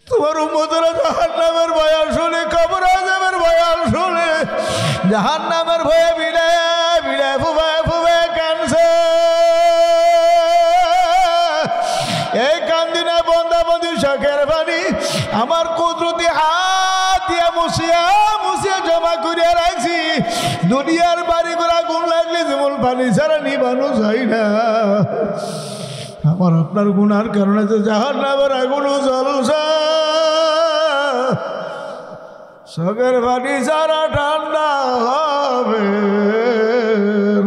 তোমার উম্মতরা জাহান্নামের বয়ান শুনে, কবর আযাবের বয়ান শুনে জাহান্নামের ভয়ে বিড়ায় বিড়ায় ফুবায় ফুবায় কাঁদছে। এই কান্দিনা বন্দা বন্দি চোখের পানি আমার কুদরতি হাত দিয়া মুছিয়া মুছিয়া জমা করিয়া রাখছি। দুনিয়ার বাড়ি ঘোড়া গুণ লাগলে যেমন পানি ছাড়া নিবানো যায় না, আমার আপনার গুনার কারণে তো জাহান্নামের আগুন জ্বলছে। চোখের পানি ছাড়া ঠান্ডা হবে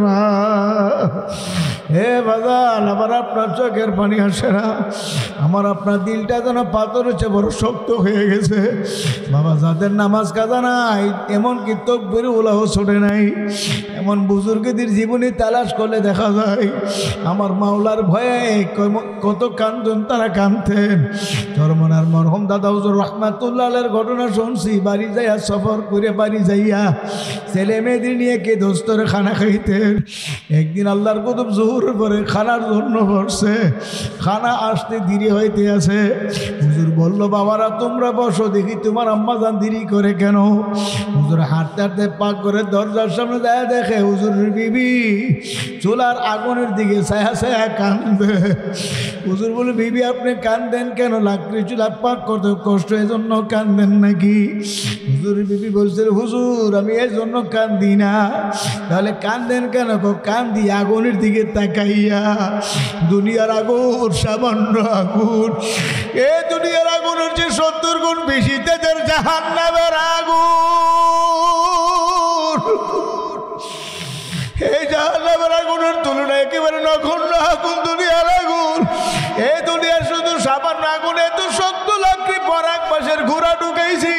না। হে বাজান, আমার আপনার চোখের পানি আসে না, আমার আপনার দিলটা যেন পাথর হচ্ছে বড় শক্ত হয়ে গেছে। বাবা, যাদের নামাজ কাজা নাই, এমনকি তকবীর উলাহ ছোটে নাই, এমন বুজুর্গদের জীবনী তালাশ করলে দেখা যায় আমার মাওলার ভয়ে কত কান্দন তারা কাঁদতেন। চরমনার মরহুম দাদা হুজুর রহমাতুল্লাহের ঘটনা শুনছি। বাড়ি যাইয়া সফর করে বাড়ি যাইয়া ছেলে মেয়েদের নিয়ে কে দোস্তরে খানা খাইতেন। একদিন আল্লাহর কুতুব জোহরের পরে খানার জন্য বসছে, খানা আসতে দেরি হইতে আছে। হুজুর বলল, বাবারা তোমরা বসো, দেখি তোমার আম্মা জান দেরি করে কেন? হুজুর হাঁটতে হাঁটতে পাক করে দরজার সামনে যায়, দেখে হুজুরের বিবি চুলার আগুনের দিকে ছায়া ছায়া কান্দে। হুজুর বলে, বিবি আপনি কান্দেন কেন? লাকড়ি চুলা পাক করতে কষ্ট, এই জন্য কান্দেন নাকি? হুজুরের বিবি বলছে, হুজুর আমি এই জন্য কান্দি না। তাহলে কান্দেন কেন? কান্দি আগুনের দিকে তাকাইয়া। দুনিয়ার আগুন সামান্য আগুন, এ দুনিয়ার আগুনের যে 70 গুণ বেশি তাদের জাহান্নামের আগুন। এই জাহান্নামের আগুনের তুলনায় একেবারে নগণ্য আগুন দুনিয়ার আগুন। এই দুনিয়ার শুধু সামান্য আগুন, এত শক্ত লাকড়ি পরাগ মাসের ঘোড়া ঢুকাইছি,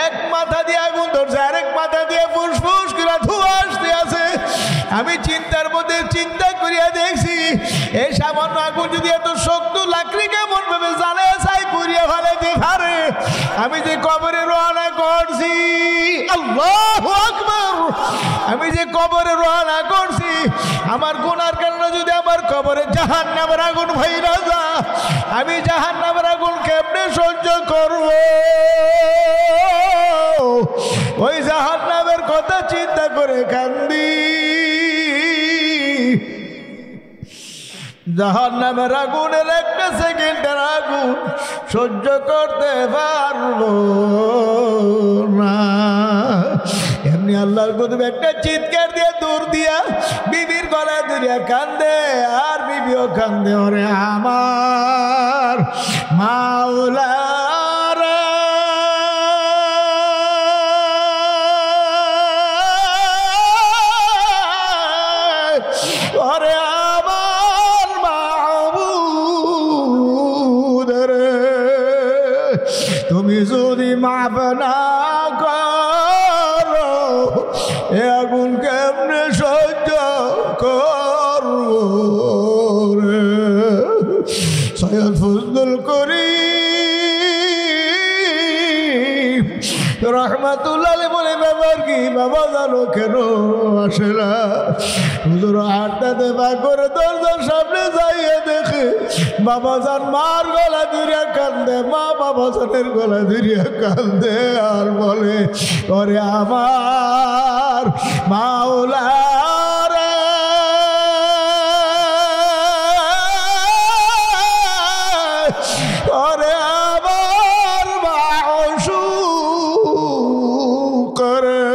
এক মাথা দিয়ে আগুন ধরছে, আরেক মাথা দিয়ে ফুসফুস করে ধোঁয়া আসতে আছে। আমি চিন্তার মধ্যে চিন্তা করিয়া দেখছি, এই সামান্য আগুন যদি এত শক্ত লাকড়ি কেমন ভাবে জ্বালে ছাই করিয়া ফেলাইতে পারে। আমি যে কবরে রওনা করছি, আল্লাহু আকবার, আমি যে কবরে রওনা করছি, আমার গুনার কারণে যদি আমার কবরে জাহান্নামের আগুন ভাইরা যা, আমি জাহান্নামের আগুন কেমনে সহ্য করব? ওই জাহান্নামের কথা চিন্তা করে কান্দি। জাহান্নামের আগুনের একটা সেকেন্ডের আগুন সহ্য করতে পারবো না। এমনি আল্লাহর কুতুব একটা চিৎকার দিয়ে দূর দিয়া বিবির গলায় ধরিয়া কান্দে, আর বিবিও কান্দে, ওরে আমার মাওলা যদি মাফ না করো, এ আগুন কেমনে সহ্য করব রে? সৈয়দ ফজলুল করিম রহমাতুল্লাহ বলে, ব্যাপার কি বাবা জানো কেন আসে না? হুজুর হাঁটতে বা করে দরজার সামনে যাইয়ে দেখে বাবা জান মার গলা ধরিয়া কান্দে, মা বাবা জানের গলা ধরিয়া কান্দে, আর বলে, ওরে আমার মাওলা রে, ওরে আমার মাশূক রে,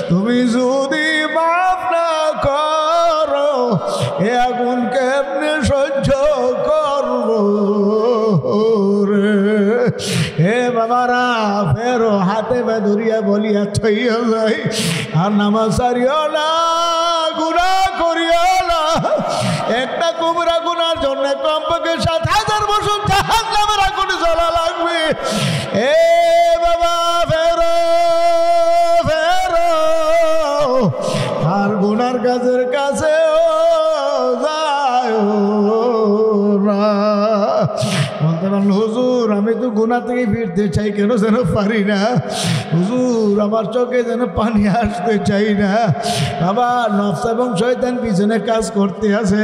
তুমি যদি মাফ না করো, এ আগুন কেমনে সহ্য করব রে? হে বাবারা, ফেরো হাতে ধরিয়া বলিয়া থইয়া যাই, আর নামাজ সারিও না, গুনাহ করিও না। একটা কুবরা গুনার জন্য কমপক্ষে 7000 বছর জাহান্নামের আগুনে জ্বলা লাগবে। এ বাবা ফেরো ফেরো, আর গুনার কাজের কাছেও যায় না। বলতে পারল, হুজুর আমি তো গুনাহ থেকে ফিরতে চাই, কেন যেন পারি না। হুজুর আমার চোখে যেন পানি আসতে চাই না। বাবা নফস এবং শয়তান পিছনে কাজ করতে আছে।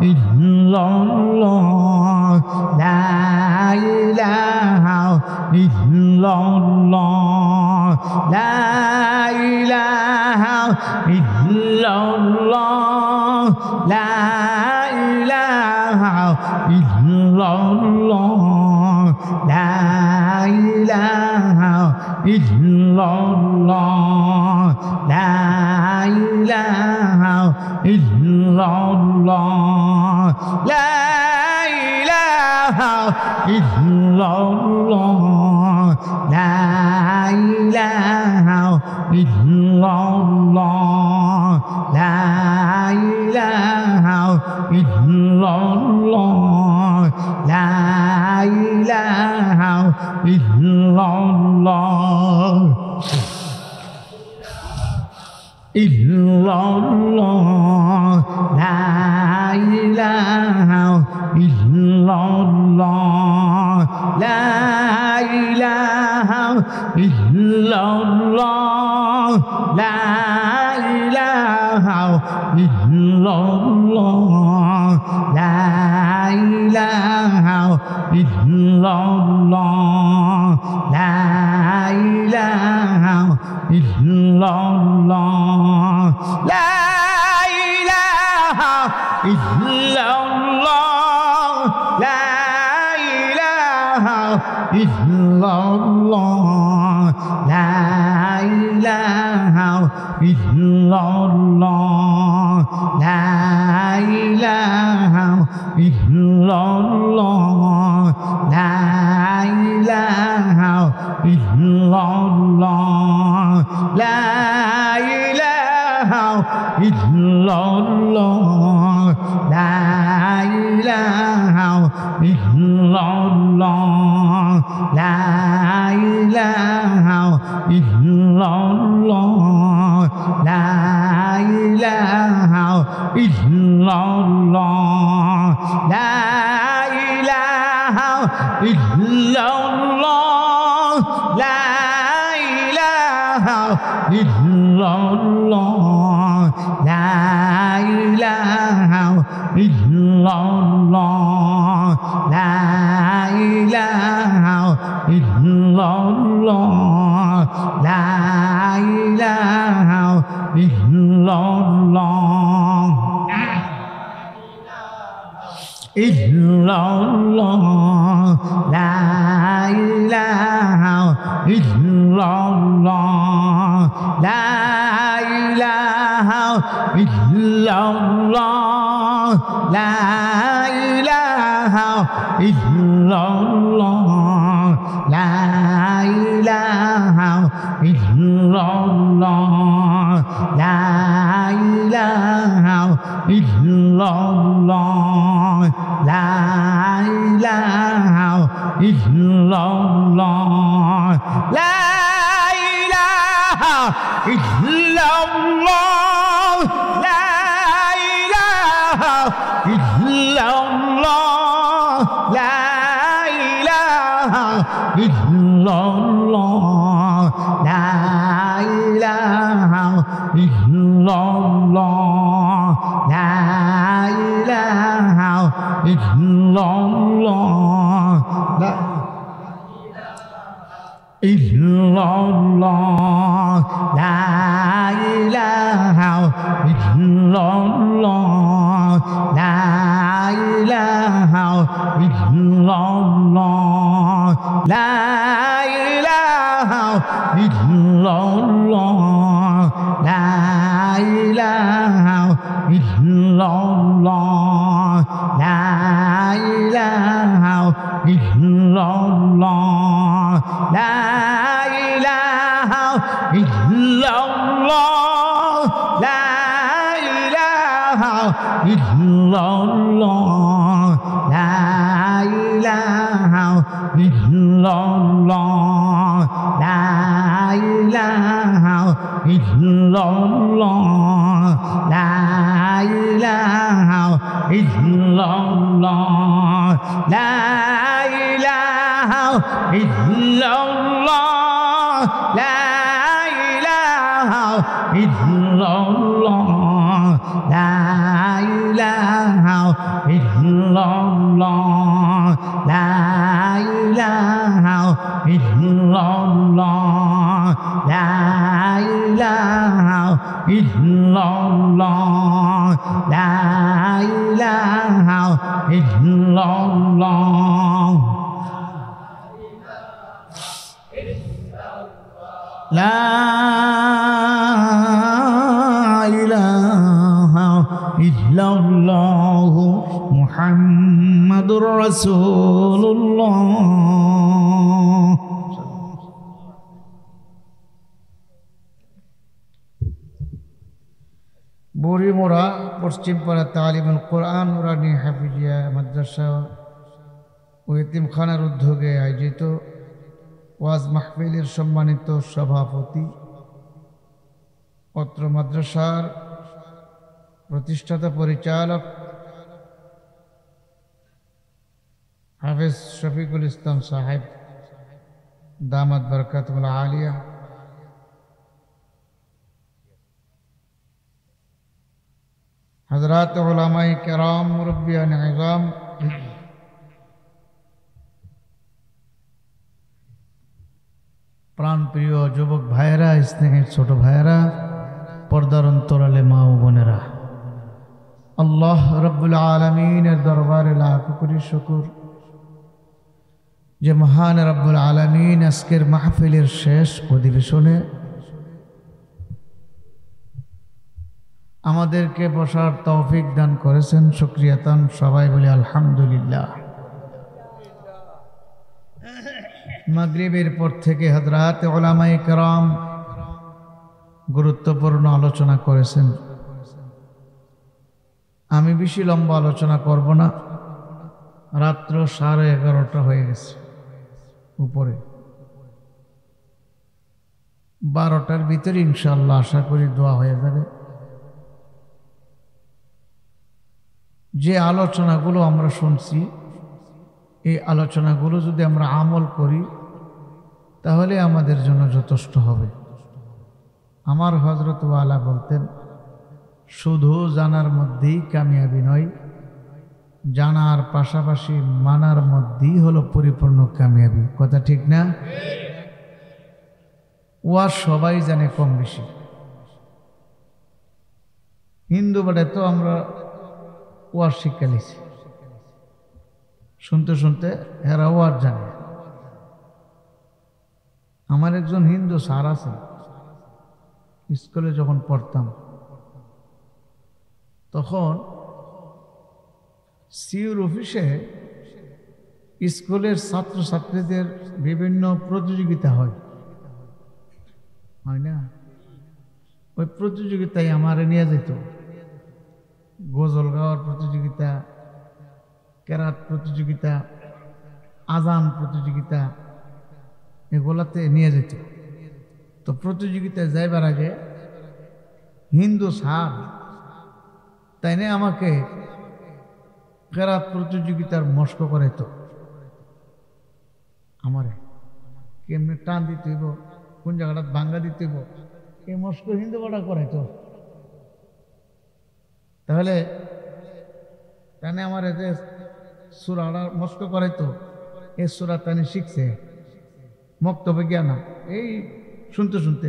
illallah, la ilaha illallah, la ilaha illallah, la ilaha illallah, la ilaha illallah, la ilaha illallah, la ilaha illallah, la ilaha illallah, la ilaha illallah, la ilaha illallah, illallah, la ilaha illallah, la ilaha illallah, la ilaha illallah, la ilaha illallah, la ilaha illallah, la ilaha illallah, la ilaha illallah, la ilaha illallah, la ilaha illallah, la ilaha illallah, la ilaha illallah, la ilaha illallah, la ilaha illallah, la ilaha illallah, la ilaha illallah, la ilaha illallah, la ilaha illallah, la ilaha illallah, la ilaha illallah, illallah, la ilaha illallah, la ilaha illallah, la ilaha illallah, la ilaha illallah, la ilaha illallah, la ilaha illallah, la ilaha illallah, la ilaha illallah, la ilaha illallah, la ilaha illallah, la ilaha illallah, la illallah, la ilaha illallah, la ilaha illallah, la ilaha illallah, la ilaha illallah, la ilaha illallah, la ilaha illallah, la ilaha illallah, la ilaha illallah, la ilaha illallah, la ilaha illallah, la ilaha illallah, la ilaha illallah, la ilaha ইল্লাল্লাহ লা ইলাহা ইল্লাল্লাহ লা ইলাহা ইল্লাল্লাহ লা ইলাহা ইল্লাল্লাহ লা ইলাহা ইল্লাল্লাহু মুহাম্মাদুর রাসূলুল্লাহ। বুড়িমোড়া পশ্চিমপাড়া তালিমুল কোরআন নুরানি হাফিজিয়া মাদ্রাসা ও এতিমখানার উদ্যোগে আয়োজিত ওয়াজ মাহফিলের সম্মানিত সভাপতি, অত্র মাদ্রাসার প্রতিষ্ঠাতা পরিচালক হাফেজ শফিকুল ইসলাম সাহেব দামাত বরকাতুল আলিয়া, হযরত উলামায়ে কেরাম, মুরব্বিয়ান ইজাম, প্রাণপ্রিয় যুবক ভাইয়েরা, স্নেহের ছোট ভাইয়েরা, পর্দার অন্তরালে মা ও বোনেরা, আল্লাহ রব্বুল আলামিনের দরবারে লাখ কোটি শুকর যে মহান রব্বুল আলামিন আজকের মাহফিলের শেষ অধিবেশনে আমাদেরকে বসার তৌফিক দান করেছেন। শুকরিয়াতান সবাই বলি আলহামদুলিল্লাহ। মাগরিবের পর থেকে হযরত উলামায়ে কেরাম গুরুত্বপূর্ণ আলোচনা করেছেন। আমি বেশি লম্বা আলোচনা করব না, রাত্র 11:30 হয়ে গেছে, উপরে 12টার ভিতরে ইনশাআল্লাহ আশা করি দোয়া হয়ে যাবে। যে আলোচনাগুলো আমরা শুনছি, এই আলোচনাগুলো যদি আমরা আমল করি তাহলে আমাদের জন্য যথেষ্ট হবে। আমার হযরত ওয়ালা বলতেন, শুধু জানার মধ্যেই কামিয়াবি নয়, জানার পাশাপাশি মানার মধ্যেই হলো পরিপূর্ণ কামিয়াবি। কথা ঠিক না? ওয়াজ সবাই জানে কম বেশি। হিন্দু বাড়ে তো আমরা ওয়াজ শিক্ষা নিছি, শুনতে শুনতে এরা ওয়াজ জানে। আমার একজন হিন্দু স্যার আছে, স্কুলে যখন পড়তাম তখন সিউর অফিসে স্কুলের ছাত্রছাত্রীদের বিভিন্ন প্রতিযোগিতা হয় না? ওই প্রতিযোগিতায় আমারে নিয়ে যেত। গজল গাওয়ার প্রতিযোগিতা, কেরাত প্রতিযোগিতা, আজান প্রতিযোগিতা, এগুলাতে নিয়ে যেত। তো প্রতিযোগিতায় যাইবার আগে হিন্দু স্যার তাই না আমাকে কেরাত প্রতিযোগিতার মস্ক করাইতো। আমারে কেমনে টান দিতে হইব, কোন জায়গাটা ভাঙ্গা দিতে হইব, এই মস্ক হিন্দু বড়া করাইতো। তাহলে তানে আমার যে সুরাটা মস্ক করাইতো, এই সুরা তানে শিখছে মক্তবে গিয়া না, এই শুনতে শুনতে।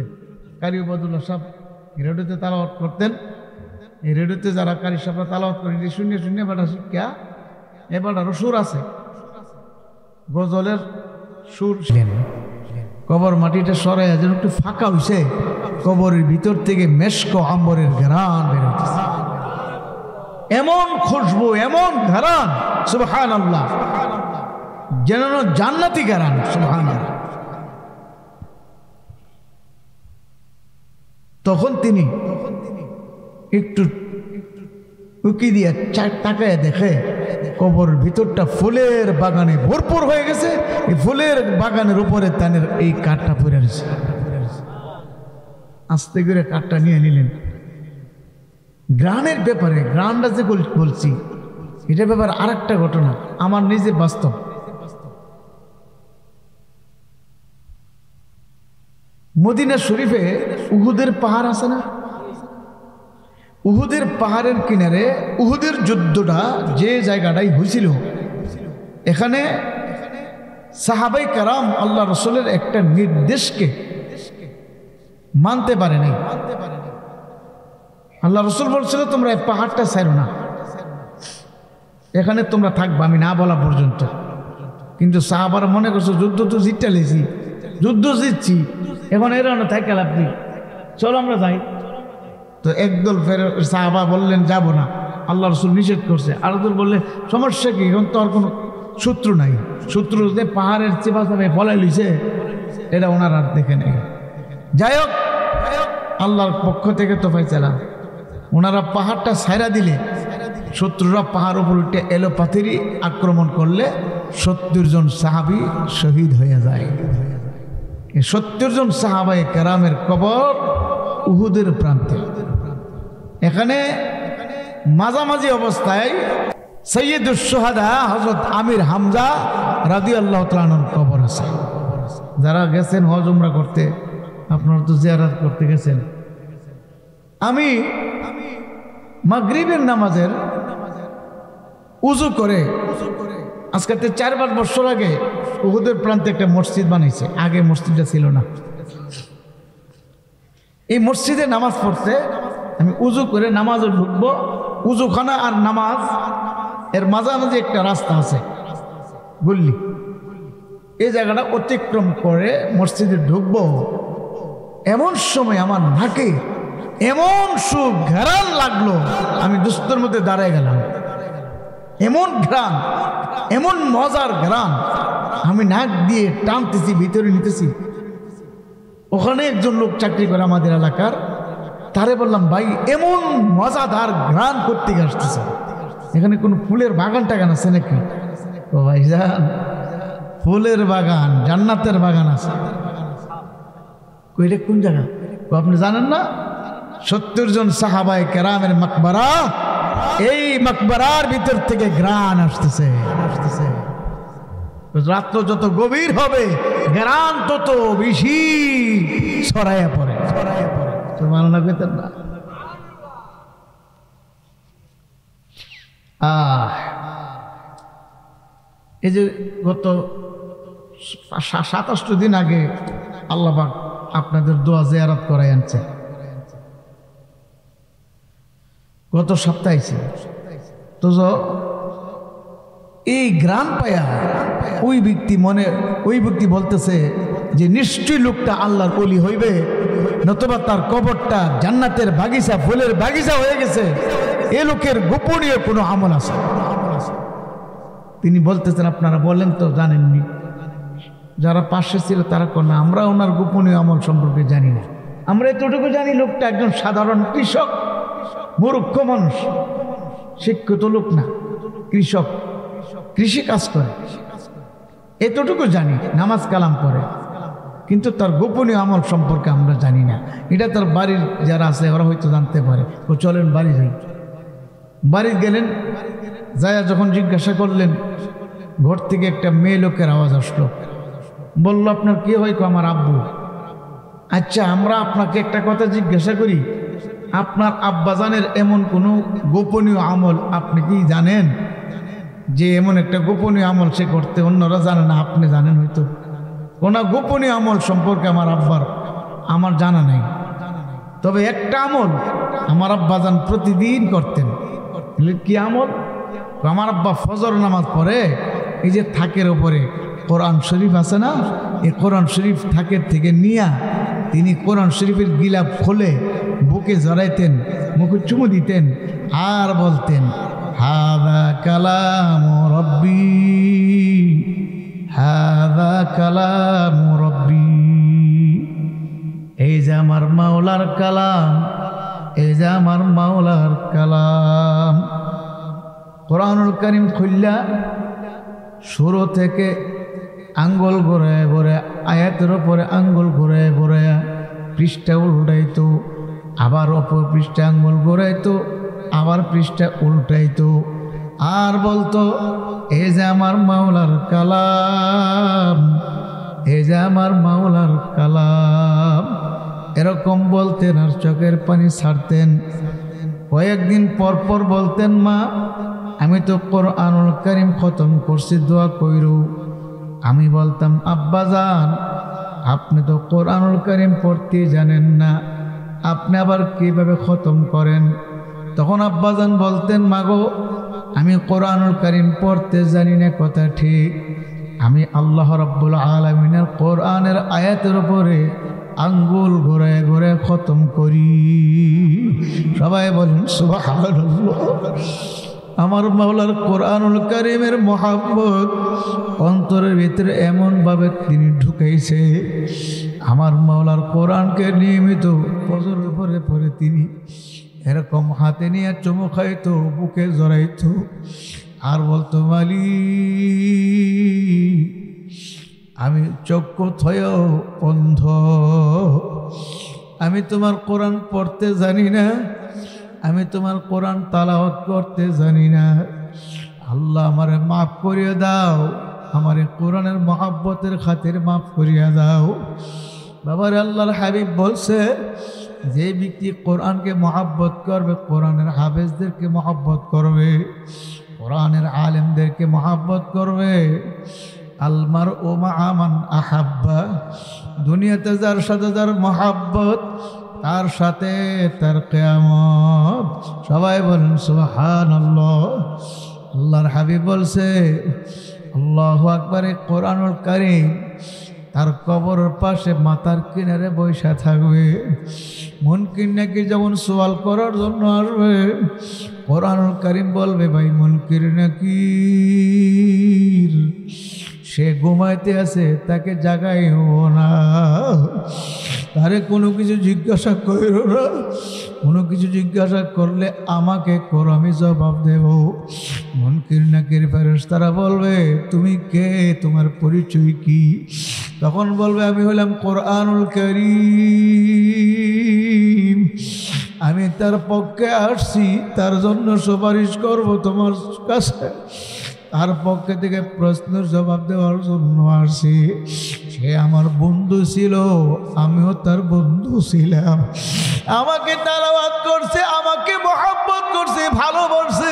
কারি ওবায়দুল্লাহ সাহেব রেডিওতে তালাওয়াত করতেন, এই রেডিওতে যারা কারি সাহেবরা তালাওয়াত করেন শূন্য শূন্য বেটা শিক্ষা, এবারও সুর আছে, গজলের সুর। কবর মাটিটা সরাইয়া যেন একটু ফাঁকা হইছে, কবরের ভিতর থেকে মেশক আম্বরের ঘ্রাণ বেরোতেছে, এমন খুশবু, এমন ঘ্রাণ, সুবহানাল্লাহ, যেন জান্নাতি ঘ্রাণ, সুবহানাল্লাহ। তখন তিনি একটু উকি দিয়ে তাকায় দেখে কবরের ভিতরটা ফুলের বাগানে ভরপুর হয়ে গেছে। এই ফুলের বাগানের উপরে তানের এই কাঠটা পড়ে রয়েছে। আস্তে করে কাঠটা নিয়ে নিলেন। গ্রানের ব্যাপারে, গ্রানটা যে বলছি এটার ব্যাপারে আরেকটা ঘটনা আমার নিজে বাস্তব। মদিনা শরীফে উহুদের পাহাড় আছে না? উহুদের পাহাড়ের কিনারে উহুদের যুদ্ধটা যে জায়গাটাই হয়েছিল, এখানে সাহাবাই কারাম আল্লাহ রসুলের একটা নির্দেশকে মানতে পারে নাই। আল্লাহ রসুল বলছিল তোমরা এই পাহাড়টা ছাড়ো না, এখানে তোমরা থাকবা আমি না বলা পর্যন্ত। কিন্তু সাহাবারা মনে করছো যুদ্ধ তো জিতটা লেছি, যুদ্ধ জিতছি, এখন এরা না থাকে আপনি চলো আমরা যাই। তো একদল ফের সাহাবা বললেন যাব না, আল্লাহ রসুল নিষেধ করছে। আর দল বললেন সমস্যা কি, এখন তো আর কোনো শত্রু নাই, শত্রু যে পাহাড়ের চেপা চাপে ফলাই লইছে এটা ওনার আর দেখে নেই। যাই হোক, আল্লাহর পক্ষ থেকে তো ফাইসালা, ওনারা পাহাড়টা ছাইরা দিলে শত্রুরা পাহাড় উপর উঠে এলোপাথেরই আক্রমণ করলে 70 জন সাহাবী শহীদ হয়ে যায়। এই 70 জন সাহাবায়ে কেরামের কবর উহুদের প্রান্তে। এখানে মাঝামাঝি অবস্থায় সৈয়দুস শুহাদা হযরত আমির হামজা রাদিয়াল্লাহু তাআলা আনহুর কবর আছে। যারা গেছেন হজ উমরা করতে, আপনারা তো জিয়ারত করতে গেছেন। আমি মাগরিবের নামাজের উযু করে আজকে 4-5 বছর আগে উহুদের প্রান্তে একটা মসজিদ বানাইছে, আগে মসজিদটা ছিল না। এই মসজিদে নামাজ পড়তে আমি উযু করে নামাজে ঢুকবো, উযুখানা আর নামাজ এর মাঝামাঝি একটা রাস্তা আছে গল্লি, এই জায়গাটা অতিক্রম করে মসজিদে ঢুকবো। এমন সময় আমার নাকে এমন সুঘ্রাণ লাগলো, আমি দুস্তর মধ্যে দাঁড়ায় গেলাম। এমন ঘ্রাণ, এমন মজার ঘ্রাণ, আমি নাক দিয়ে টানতেছি, ভিতরে নিতেছি। ওখানে একজন লোক চাকরি করে আমাদের এলাকার, তারে বললাম ভাই এমন মজাদার ঘ্রাণ করতে আসতেছে, এখানে কোনো ফুলের বাগান টাগান আছে নাকি? ও ভাইজান ফুলের বাগান, জান্নাতের বাগান আছে। কইলে কোন জায়গা? আপনি জানেন না? 70 জন সাহাবায়ে কেরামের মাকবারা, এই মাকবারার ভিতর থেকে ঘ্রাণ আসতেছে। রাত্র যত গভীর হবে ঘ্রাণ তত বেশি ছড়াইয়া পড়ে। তো মাননা পেতেন না? এই যে গত 27 দিন আগে আল্লাহ পাক আপনাদের দোয়া জিয়ারত করাই আনছে, গত সপ্তাহে ছিল। তো এই গ্রাম পায়া ওই ব্যক্তি বলতেছে যে নিশ্চয়ই লোকটা আল্লাহর ওলি হইবে, নতুবা তার কবরটা জান্নাতের বাগিচা, ফুলের বাগিচা হয়ে গেছে। এ লোকের গোপনীয় কোনো আমল আছে। তিনি বলতেছেন আপনারা বলেন তো জানেননি? যারা পাশে ছিল তারা না, আমরা ওনার গোপনীয় আমল সম্পর্কে জানি না। আমরা এতটুকু জানি লোকটা একজন সাধারণ কৃষক, মূর্খ মানুষ, শিক্ষিত লোক না, কৃষক, কৃষি কাজ করে, এতটুকু জানি। নামাজ কালাম পড়ে, কিন্তু তার গোপনীয় আমল সম্পর্কে আমরা জানি না। এটা তার বাড়ির যারা আছে ওরা হয়তো জানতে পারে। তো চলেন বাড়ি যাই। বাড়ি গেলেন, যায়া যখন জিজ্ঞাসা করলেন, ঘর থেকে একটা মেয়ে লোকের আওয়াজ আসলো। বলল আপনার কি হয়? আমার আব্বু। আচ্ছা, আমরা আপনাকে একটা কথা জিজ্ঞাসা করি, আপনার আব্বাজানের এমন কোনো গোপনীয় আমল আপনি কি জানেন? যে এমন একটা গোপনীয় আমল সে করতে অন্যরা জানে না, আপনি জানেন হয়তো। কোন গোপনীয় আমল সম্পর্কে আমার জানা নেই, তবে একটা আমল আমার আব্বাজান প্রতিদিন করতেন। কি আমল? আমার আব্বা ফজর নামাজ পড়ে এই যে থাকের ওপরে কোরআন শরীফ আছে না, এই কোরআন শরীফ থাকের থেকে নিয়া তিনি কোরআন শরীফের গিলাপ খুলে বুকে জড়াইতেন, মুখে চুমু দিতেন আর বলতেন হাযা কালামু রাব্বি, হাযা কালামু রাব্বি। এই যে আমার মাওলার কালাম, এই যে আমার মাওলার কালাম। কোরআনুল কারীম খুললা শুরু থেকে আঙ্গুল ঘুরায় ঘুরে, আয়াতের ওপরে আঙ্গুল ঘুরায় ঘুরায় পৃষ্ঠা উল্টাইতো, আবার অপর পৃষ্ঠা আঙ্গুল ঘুরাইতো, আবার পৃষ্ঠা উল্টাইতো, আর বলতো এই যে আমার মাওলার কালাম, এই যে আমার মাওলার কালাম। এরকম বলতেন আর চোখের পানি ছাড়তেন। কয়েকদিন পর পর বলতেন, মা আমি তো কোরআনুল কারীম খতম করছি, দোয়া কইরু। আমি বলতাম, আব্বাজান আপনি তো কোরআনুল কারীম পড়তে জানেন না, আপনি আবার কিভাবে খতম করেন? তখন আব্বাজান বলতেন, মাগো আমি কোরআনুল কারীম পড়তে জানি না কথা ঠিক, আমি আল্লাহ রাব্বুল আলামিনের কোরআনের আয়াতের উপরে আঙ্গুল ঘোরায় ঘোরায় খতম করি। সবাই বলেন সুবহানাল্লাহ। আমার মাওলার কোরআনুল কারীমের মহব্বত অন্তরের ভিতরে এমনভাবে তিনি ঢুকাইছে, আমার মাওলার কোরআনকে নিয়মিত ফজরের পরে পরে তিনি এরকম হাতে নিয়ে চুমু খাইতো, বুকে জড়াইতো আর বলতো, মালিক আমি চক্ষু থয়েও অন্ধ, আমি তোমার কোরআন পড়তে জানি না, আমি তোমার কোরআন তালাওয়াত করতে জানি না, আল্লাহ আমারে মাফ করিয়ে দাও, আমারে কোরআনের মহব্বতের খাতির মাফ করিয়া দাও। বাবার আল্লাহর হাবিব বলছে, যে ব্যক্তি কোরআনকে মহব্বত করবে, কোরআনের হাফেজদেরকে মহব্বত করবে, কোরআনের আলেমদেরকে মহব্বত করবে, আলমার ও মাআমান আহাব্বা, দুনিয়াতে যার সাথে যার মহব্বত তার সাথে তার কিয়ামত। সবাই বলেন সুবহানাল্লাহ। আল্লাহর হাবিব বলছে, আল্লাহু আকবার, কোরআনুল কারীম তার কবরের পাশে মাথার কিনারে বৈশা থাকবে। মুনকির নাকি যেমন সওয়াল করার জন্য আসবে, কোরআনুল কারীম বলবে, ভাই মুনকির নাকির সে ঘুমাইতে আছে, তাকে জাগাইও না, তারে কোনো কিছু জিজ্ঞাসা করো না, কোনো কিছু জিজ্ঞাসা করলে আমাকে করো, আমি জবাব দেব। মুনকির নাকির ফেরেশতারা বলবে, তুমি কে, তোমার পরিচয় কি? তখন বলবে, আমি হলাম কোরআনুল কারীম, আমি তার পক্ষে আসছি, তার জন্য সুপারিশ করব তোমার কাছে, তার পক্ষে থেকে প্রশ্নের জবাব দেওয়ার জন্য আসি। সে আমার বন্ধু ছিল, আমিও তার বন্ধু ছিলাম, আমাকে তালাওয়াত করছে, আমাকে মহব্বত করছে, ভালোবাসছে,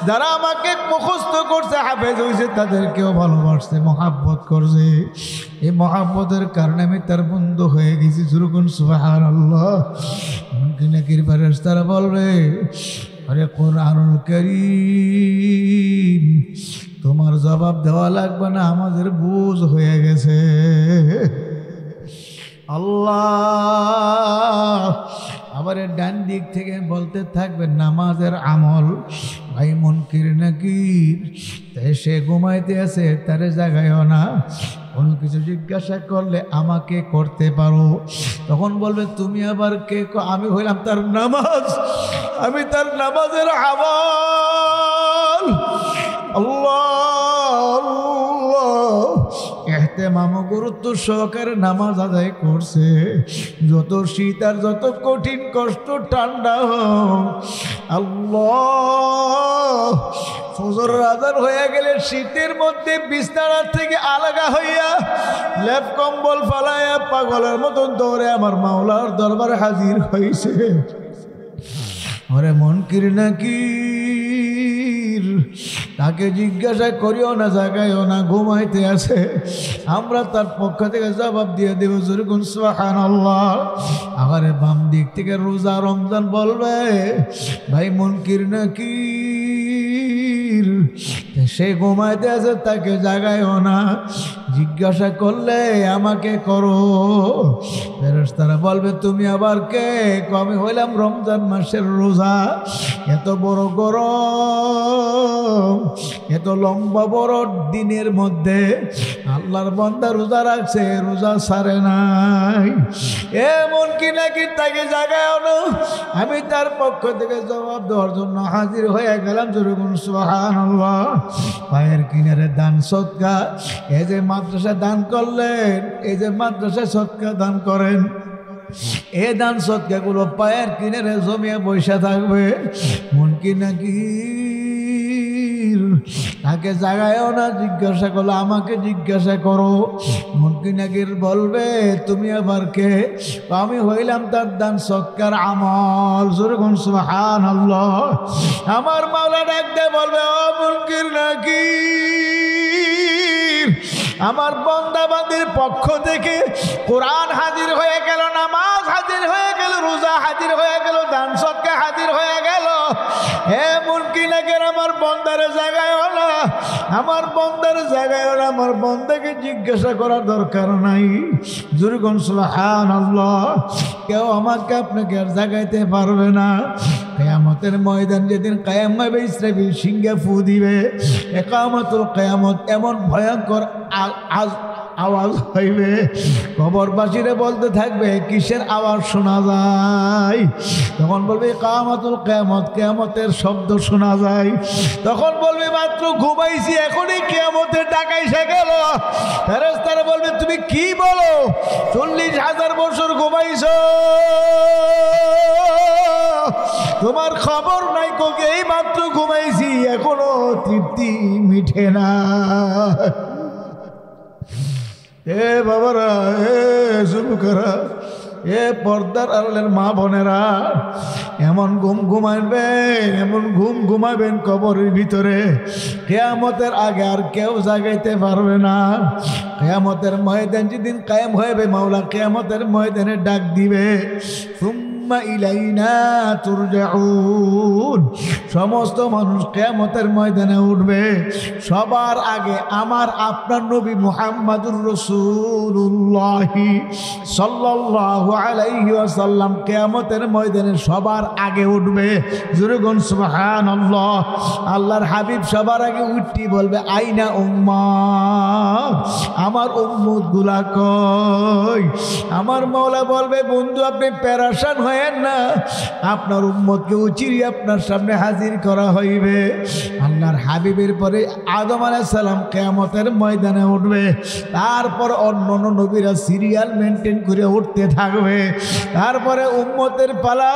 যারা আমাকে মুখস্থ করছে, হাফেজ হয়েছে, তাদেরকেও ভালোবাসছে, মহব্বত করছে। এই মহব্বতের কারণে আমি তার বন্ধু হয়ে গেছি। যেরকম সুবহানাল্লাহ। নাকির ফেরেশতারা বলবে, আরে কোরআনুল কারীম তোমার জবাব দেওয়া লাগবে না, আমাদের বুঝ হয়ে গেছে। আল্লাহ আবার ডান দিক থেকে বলতে থাকবে, নামাজের আমল। ভাই মুনকির নাকির সে ঘুমাইতে আছে, তারে জাগাইও না, কোনো কিছু জিজ্ঞাসা করলে আমাকে করতে পারো। তখন বলবে, তুমি আবার কে? আমি হইলাম তার নামাজ, আমি তার নামাজের আমল। আল্লাহ ইহতিমাম গুরুত্ব সহকারে নামাজ আদায় করছে। যত শীত আর যত কঠিন কষ্ট ঠান্ডা হোক, আল্লাহ ফজর আযান হয়ে গেলে শীতের মধ্যে বিছানা থেকে আলাদা হইয়া লেপ কম্বল ফালাইয়া পাগলের মতন দৌড়ে আমার মাওলার দরবারে হাজির হয়েছে। ওরে মুনকির নাকির, তাকে জিজ্ঞাসা করিও না, জাগাইও না, ঘুমাইতে আছে, আমরা তার পক্ষ থেকে জবাব দিয়ে দেব। যেরকম সুবহানাল্লাহ। আবারে বাম দিক থেকে রোজা রমজান বলবে, ভাই মুনকির নাকির সে ঘুমাইতে আছে, তাকে জাগাইও না, জিজ্ঞাসা করলে আমাকে করো। ফেরেশতারা বলবে, তুমি আবার কে? আমি হইলাম রমজান মাসের রোজা। এত বড় গরম, এত লম্বা বড় দিনের মধ্যে আল্লাহর বান্দা রোজা রাখছে, রোজা ছাড়ে নাই। এমন কি নাকি তাকে জাগায় না, আমি তার পক্ষ থেকে জবাব দেওয়ার জন্য হাজির হয়ে গেলাম। যেরকম সুবহানাল্লাহ। পায়ের কিনারে দান সদকা, এই যে মাদ্রাসা দান করলেন, এই যে মাদ্রাসা সদকা দান করেন, এ দান সদকা গুলো পায়ের কিনারে জমিয়ে বসে থাকবে। মুনকির নাকির তাকে জাগায়ও না, জিজ্ঞাসা করলো আমাকে জিজ্ঞাসা করো। মুনকির নাকির বলবে তুমি আবার কে? আমি হইলাম তার দান সৎকার আমল। যেরকম সুবহানাল্লাহ। আমার মাওলা ডাক দিয়ে বলবে ও মুনকির নাকির, আমার বান্দাবান্দির পক্ষ থেকে কোরআন হাজির হয়ে গেল, নামাজ হাজির হয়ে গেল, রোজা হাজির হয়ে গেল, দান সদকা হাজির হয়ে গেল। হে মুনকির নাকির, আমার বান্দারে জাগায় না, আমার বান্দারে জাগায় না, আমার বান্দাকে জিজ্ঞাসা করার দরকার নাই। যেরকম সুবহানাল্লাহ। কেউ আমাকে আপনাকে আর জাগাইতে পারবে না। কিয়ামতের ময়দান যেদিন কায়েম হবে, ইসরাফিল সিংহে ফু দিবে, ইকামতুল কিয়ামত এমন ভয়ঙ্কর আওয়াজ হইবে, কবরবাসীরা বলতে থাকবে কিসের আওয়াজ শোনা যায়? তখন বলবে ইকামতুল কিয়ামত, কিয়ামতের শব্দ শোনা যায়। তখন বলবে মাত্র ঘুমাইছি, এখনই কিয়ামতের ডাক এসে গেল। ফেরেশতারা বলবে তুমি কি বলো? 40,000 বছর ঘুমাইছো, তোমার খবর নাই কোকে, এই মাত্র ঘুমাইছি, এখনো তৃপ্তি মিঠে না। এ বাবারা, এ যুবকেরা, এ পর্দার আড়ালের মা বোনেরা, এমন ঘুম ঘুমাইবেন, এমন ঘুম ঘুমাবেন কবরের ভিতরে, কিয়ামতের আগে আর কেউ জাগাইতে পারবে না। কিয়ামতের ময়দান যেদিন কায়েম হইবে, মাওলা কিয়ামতের ময়দানে ডাক দিবে, ইলাইনা তুরজাউন। সমস্ত মানুষ কিয়ামতের ময়দানে উঠবে। সবার আগে আমার আপনার নবী মুহাম্মাদুর রাসূলুল্লাহ সাল্লাল্লাহু আলাইহি ওয়াসাল্লাম কিয়ামতের ময়দানে সবার আগে উঠবে। জোরে বলুন সুবহানাল্লাহ। আল্লাহর হাবিব সবার আগে উঠি বলবে আইনা উম্মত, আমার উম্মত গুলা কই? আমার মাওলা বলবে বন্ধু আপনি পেরেশান হয়ে না, আপনার উম্মতকে উচিরি আপনার সামনে হাজির করা হইবে। আল্লাহর হাবিবের পরে আদম আলাইহিস সালাম কিয়ামতের ময়দানে উঠবে। তারপর অন্যান্য নবীরা সিরিয়াল মেনটেন করে উঠতে থাকবে। তারপরে উম্মতের পালা,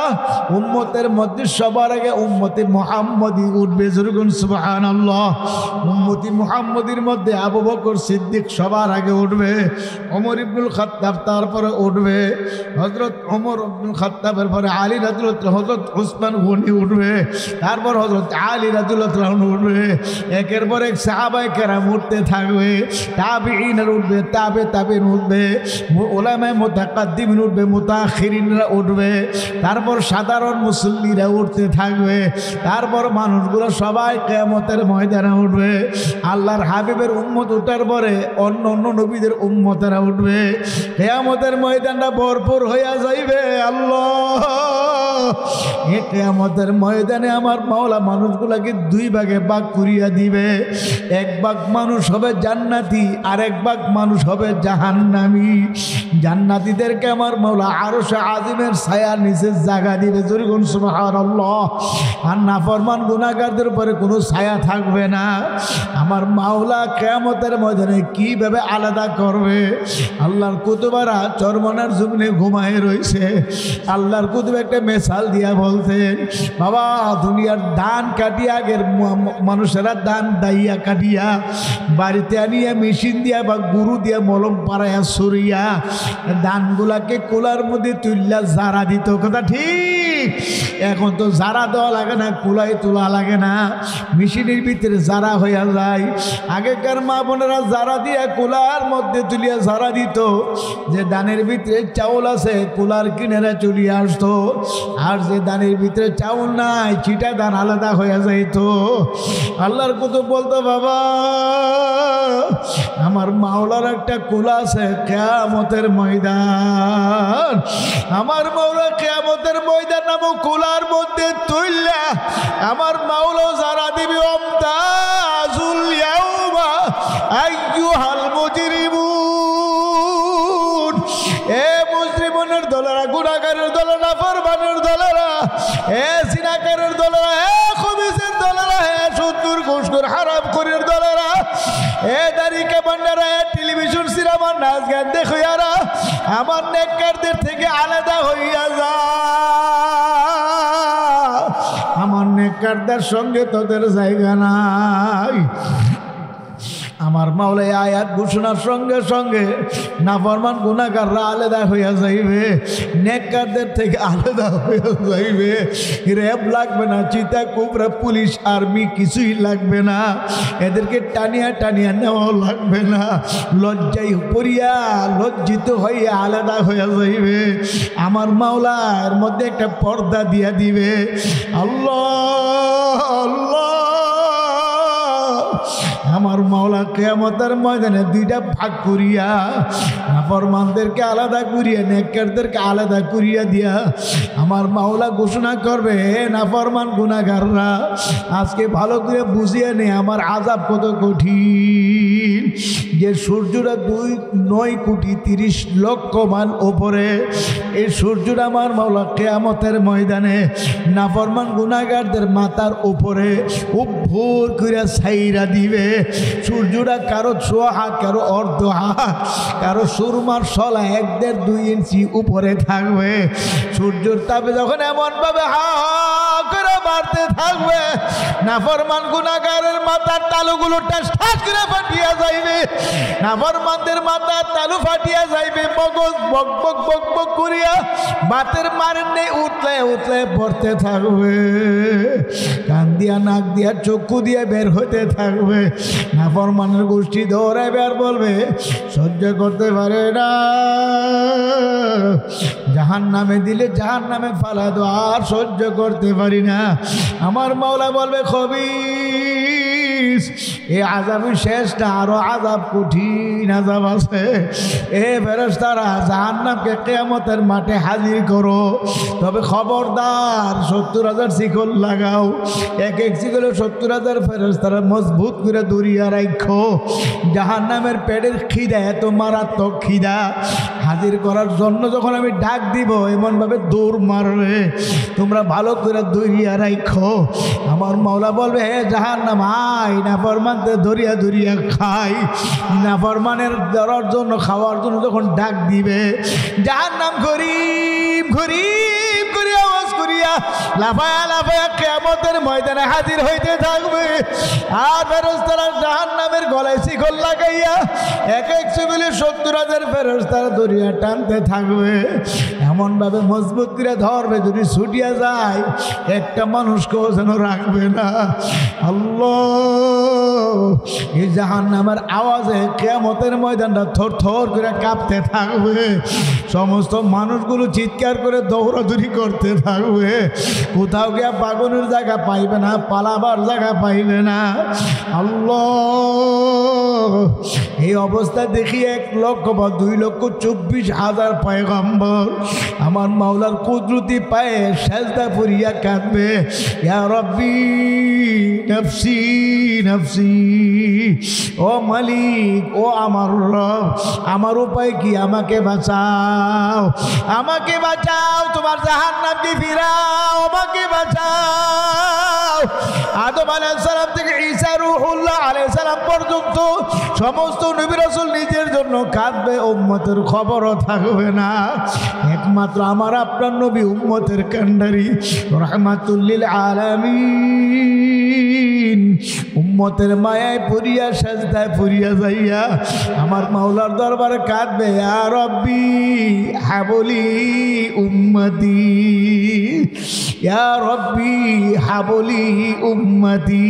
উম্মতের মধ্যে সবার আগে উম্মতে মুহাম্মদী উঠবে। যেরকম সুবহানাল্লাহ। উম্মতি মুহাম্মদীর মধ্যে আবু বকর সিদ্দিক সবার আগে উঠবে, ওমর ইবনুল খাত্তাব তারপরে উঠবে, হযরত ওমর ইবনুল খাত্তাব, পরে আলী রাদিয়াল্লাহু, হযরত উসমান গনি উঠবে, তারপর হযরত আলী রাদিয়াল্লাহু উঠবে। একের পর এক সাহাবায়ে কেরাম উঠতে থাকবে, তাবিঈনরা উঠবে, তাবিঈন উঠবে, উলামায়ে মুতাকাদ্দিমিন উঠবে, মুতাআখিরিনরা উঠবে, তারপর সাধারণ মুসল্লিরা উঠতে থাকবে। তারপর মানুষগুলো সবাই কিয়ামতের ময়দানে উঠবে। আল্লাহর হাবিবের উম্মত উঠার পরে অন্য অন্য নবীদের উম্মতেরা উঠবে। কিয়ামতের ময়দানটা ভরপুর হইয়া যাইবে। আল্লাহ, কিয়ামতের ময়দানে আমার মাওলা মানুষগুলাকে দুই ভাগে ভাগ করিয়া দিবে। এক ভাগ মানুষ হবে জান্নাতি, আর এক ভাগ মানুষ হবে জাহান্নামী। জান্নাতীদেরকে আমার মাওলা আরশে আজিমের ছায়ার নিচে জায়গা দিবে। যেরকম সুবহানাল্লাহ। আর নাফরমান গুনাহগারদের উপরে কোনো ছায়া থাকবে না। আমার মাওলা কিয়ামতের ময়দানে কিভাবে আলাদা করবে? আল্লাহর কুতুবারা চরমনার জমিনে ঘুমায় রয়েছে। আল্লাহর কুতুব একটা মেসাল দিয়া বলতেন, বাবা দুনিয়ার দান কাটিয়া, আগের মানুষেরা দান দাইয়া কাটিয়া বাড়িতে আনিয়া মেশিন দিয়া বা গুরু দিয়া মলম পাড়াইয়া সরিয়া দানগুলাকে কোলার মধ্যে তুললা জারা দিত। কথা ঠিক। এখন তো জারা দেওয়া লাগে না, কুলাই তোলা লাগে না, মেশিনের ভিতরে জারা হইয়া যায়। আগেকার মা বোনেরা জারা দিয়া কুলার মধ্যে তুলিয়া জারা দিত। যে দানের ভিতরে চাউল আছে কুলার কিনারা চলিয়ে আসতো, আর যে দানের ভিতরে চাউল নাই চিটা দান আলাদা হয়ে যাইত। আল্লাহর কুতুব বলতো, বাবা আমার মাওলার একটা কুলা আছে কিয়ামতের ময়দান। আমার মাওলা কিয়ামতের ময়দান নামক কুলার মধ্যে তুইল্লা আমার মাওলা যারা দিবি আমতাজুল ইয়াউমা আইয়ুহাল মুজরিমুন। এ মুজরিমুনের দলেরা, গুনাহগারের দলেরা, নাফরমানের দলেরা, এ জিনাকারের দলেরা, এ খবিসের দলেরা, এ সুদখোর ঘুষখোর হারামখোরের দলেরা, এ দাড়িকে বান্দারা, এ টেলিভিশন সিনেমা নাচ গান দেখইয়ারা আমার নেককারদের থেকে আলাদা হইয়া যা। আমার আমার নেককারদের সঙ্গে তোদের জায়গা নাই। আমার মাওলা আয়াত ঘোষণার সঙ্গে সঙ্গে নাফরমান গুনাহগাররা আলাদা হইয়া যাইবে, নেককারদের থেকে আলাদা হইয়া যাইবে। র্যাব লাগবে না, চিতা কুবরা পুলিশ আর্মি কিছুই লাগবে না, এদেরকে টানিয়া টানিয়া নেওয়া লাগবে না। লজ্জায় পড়িয়া লজ্জিত হইয়া আলাদা হইয়া যাইবে। আমার মাওলা এর মধ্যে একটা পর্দা দিয়া দিবে। আল্লাহ আল্লাহ, আমার মাওলা কিয়ামতের ময়দানে দুইটা ভাগ করিয়া নাফরমানদেরকে আলাদা করিয়া নেককারদেরকে আলাদা করিয়া দিয়া আমার মাওলা ঘোষণা করবে, হে নাফরমান গুনাহগাররা, আজকে ভালো করে বুঝিয়ে নে আমার আযাব কত কঠিন। যে সূর্যটা 9,30,00,000 মাইল ওপরে, এই সূর্যটা আমার মাওলা কিয়ামতের ময়দানে নাফরমান গুনাহগারদের মাথার উপরে উপর করে ছাইরা দিবে। সূর্যটা কারো ছোয়া হাত, কারো অর্ধ হাত, কারো সুরমার সলা 1-1.5-2 ইঞ্চি উপরে থাকবে। সূর্যের তাপে যখন এমন ভাবে হা করে বাড়তে থাকবে, নাফরমান গুনাহগারের মাথার তালুগুলো টাস ঠাস করে ফাটিয়া যাইবে, নাফরমানদের মাথার তালু ফাটিয়া যাইবে, মগজ বক বক বক বক করিয়া বাতের মারেন নেই উঠলে উঠলে পড়তে থাকবে, কান দিয়া নাক দিয়া চক্ষু দিয়ে বের হতে থাকবে। নাফরমানের গোষ্ঠী দৌড়াইবে আর বলবে সহ্য করতে পারে না, জাহান্নামে দিলে জাহান্নামে ফালা দো, আর সহ্য করতে পারি না। আমার মাওলা বলবে খবিস, এই আযাব শেষ না, আরো আযাব কঠিন আযাব আছে। এ ফেরেশতারা জাহান্নামকে কিয়ামতের মাঠে হাজির করো, তবে খবরদার 70,000 শিকল লাগাও, এক এক শিকলে 70,000 ফেরেশতারা মজবুত করে দড়িয়া রাখো। জাহান্নামের পেটের খিদা এত মারাত্মক খিদা, হাজির করার জন্য যখন আমি ডাক দিব এমনভাবে দৌড় মারবে, তোমরা ভালো করে দড়িয়া রাখো। আমার মাওলা বলবে হে জাহান্নাম আয়, নাফরমানদের দড়িয়া দড়িয়া খাই। নাফরমানের ধরার জন্য খাওয়ার জন্য যখন ডাক দিবে, জাহান্নাম গরিব গরিব করে আওয়াজ করিয়া লাফায়া লাফায়া কিয়ামতের ময়দানে হাজির হইতে থাকবে। আর ফেরেশতারা জাহান্নামের গলায় শিকল লাগাইয়া এক এক শিকলে 70,000 ফেরেশতারা দড়িয়া টানতে থাকবে, এমনভাবে মজবুত করে ধরবে যদি ছুটিয়া যায় একটা মানুষকেও যেন রাখবে না। আল্লাহ, এই জাহান্নামের আওয়াজে কিয়ামতের ময়দানটা থর থর করে কাঁপতে থাকবে, সমস্ত মানুষগুলো চিৎকার করে দৌড়াদৌড়ি করতে থাকবে, কোথাও গিয়া বাগনের জায়গা পাইবে না, পালাবার জায়গা পাইবে না। আল্লাহ, এই অবস্থা দেখি 1,00,000 বা 2,24,000 পয়গম্বর আমার মাওলার কুদরতি পায়ে সেজদা পড়িয়া কাঁদবে, ইয়া রব্বি নফসি নফসি, ও মালিক, ও আমার রব, আমার উপায় কি, আমাকে বাঁচাও, আমাকে বাঁচাও, তোমার জাহান্নামকে ফিরাও, আমাকে বাঁচাও। আদম আলাইহিস সালাম থেকে ঈসা রূহুল্লাহ আলাইহিস সালাম পর্যন্ত সমস্ত নবী রাসূল নিজের জন্য কাঁদবে, উম্মতের খবরও থাকবে না। একমাত্র আমার আপনার নবী উম্মতের কান্ডারি রাহমাতুল লিল আলামিন, উম্মতের মায়ায় পড়িয়া সেজদায় পড়িয়া যাইয়া আমার মাওলার দরবারে কাঁদবে, ইয়া রব্বি হাবলি উম্মতি, ইয়া রব্বি হাবলি উম্মতি,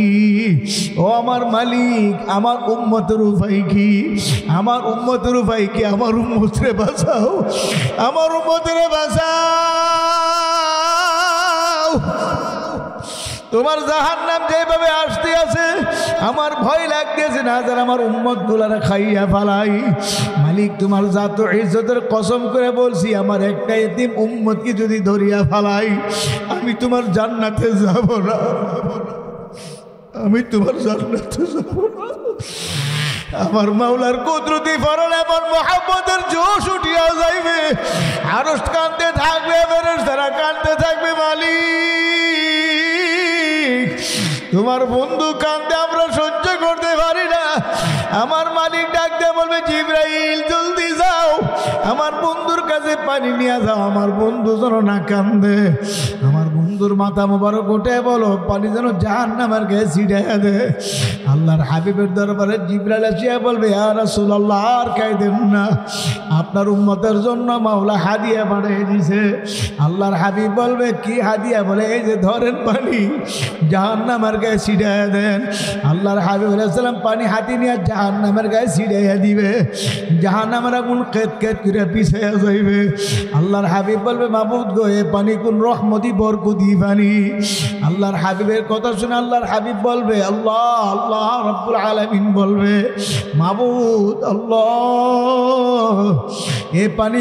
ও আমার মালিক, আমার উম্মতের উপায় কি, আমার উম্মতের উপায় কি, আমার উম্মতরে বাঁচাও, আমার উম্মতরে বাঁচাও। তোমার জাহান্নাম যেভাবে আসতে আছে আমার ভয় লাগতেছে না, যারা আমার উম্মত গুলারে খাইয়া ফালাই। মালিক, তোমার জাত ইজ্জতের কসম করে বলছি, আমার একটা এতিম উম্মতকে যদি ধরিয়া ফালাই আমি তোমার জান্নাতে যাব না, আমি তোমার জান্নাতে যাব না। আমার মাওলার কুদরতি ফরল এবং মুহাব্বতের জোশ উঠিয়া যাইবে, আরশ কাঁদতে থাকবে, ফেরেশতারা কাঁদতে থাকবে, মালিক তোমার বন্ধু কাঁদতে আমরা সহ্য করতে পারি না। আমার মালিক ডাকতে বলবে, জিবরাইল জলদি যাও, আমার বন্ধুর কাছে পানি নিয়ে যাও, আমার বন্ধু যেন না কান্দে, আমার বন্ধু সুন্দর মাথা মোবারক উঠে বলো পানি যেন জাহান্নামের গায়ে ছিটাইয়া দে। আল্লাহর হাবিবের দরবারে জিবরাইল আসিয়া বলবে ইয়া রাসূলুল্লাহ আর কাইদেন না, আপনার উম্মতের জন্য মাওলা হাদিয়া বানিয়ে দিয়েছে। আল্লাহর হাবিব বলবে কি হাদিয়া? বলে এই যে ধরেন পানি জাহান্নামের গায়ে ছিটাইয়া দেন। আল্লাহর হাবিব আলাইহিস সালাম পানি হাতি নিয়ে জাহান্নামের গায়ে ছিটাইয়া দিবে। জাহান্নামের আগুন কেত কেত করে পিছাইয়া যাইবে। আল্লাহর হাবিব বলবে মাবুদ গো এ পানি কোন রহমতি বরকতি পানি। আল্লাহর হাবিবের কথা শুনে আল্লাহর হাবিব বলবে আল্লাহ আল্লাহ রব্বুল আলামিন বলবে মাবুদ আল্লাহ এ পানি